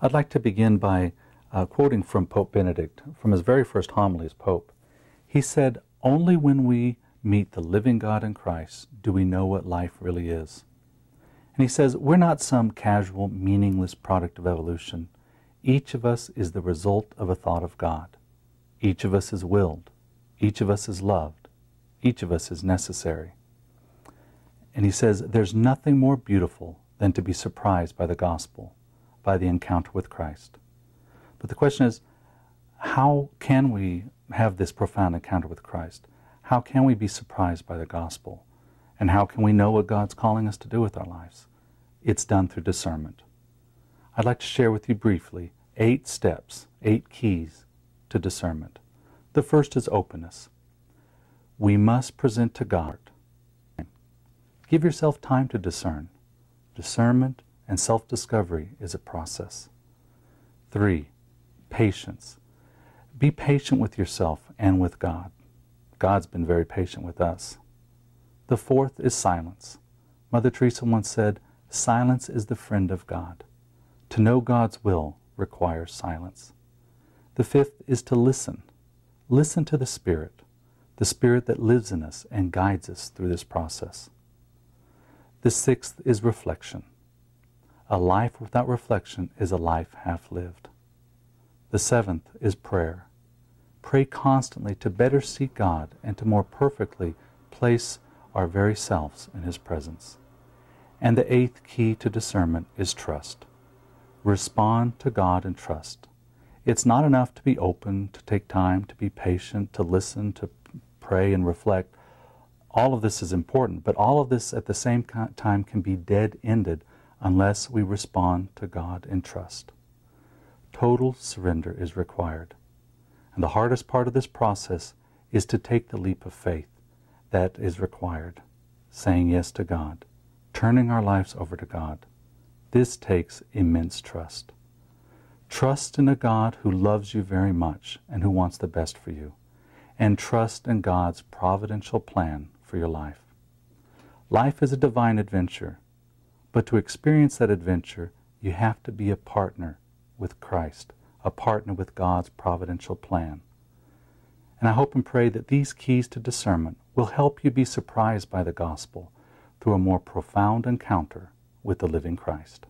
I'd like to begin by quoting from Pope Benedict, from his very first homily as Pope. He said, "Only when we meet the living God in Christ do we know what life really is." And he says, we're not some casual, meaningless product of evolution. Each of us is the result of a thought of God. Each of us is willed. Each of us is loved. Each of us is necessary. And he says, there's nothing more beautiful than to be surprised by the gospel, by the encounter with Christ. But the question is, how can we have this profound encounter with Christ? How can we be surprised by the gospel? And how can we know what God's calling us to do with our lives? It's done through discernment. I'd like to share with you briefly 8 steps, 8 keys to discernment. The first is openness. We must present to God. Give yourself time to discern. Discernment and self-discovery is a process. 3, patience. Be patient with yourself and with God. God's been very patient with us. The 4th is silence. Mother Teresa once said, silence is the friend of God. To know God's will requires silence. The 5th is to listen. Listen to the Spirit that lives in us and guides us through this process. The 6th is reflection. A life without reflection is a life half lived. The 7th is prayer. Pray constantly to better seek God and to more perfectly place our very selves in His presence. And the 8th key to discernment is trust. Respond to God in trust. It's not enough to be open, to take time, to be patient, to listen, to pray and reflect. All of this is important, but all of this at the same time can be dead-ended unless we respond to God in trust. Total surrender is required. And the hardest part of this process is to take the leap of faith that is required, saying yes to God, turning our lives over to God. This takes immense trust. Trust in a God who loves you very much and who wants the best for you, and trust in God's providential plan for your life. Life is a divine adventure, but to experience that adventure, you have to be a partner with Christ, a partner with God's providential plan. And I hope and pray that these keys to discernment will help you be surprised by the gospel through a more profound encounter with the living Christ.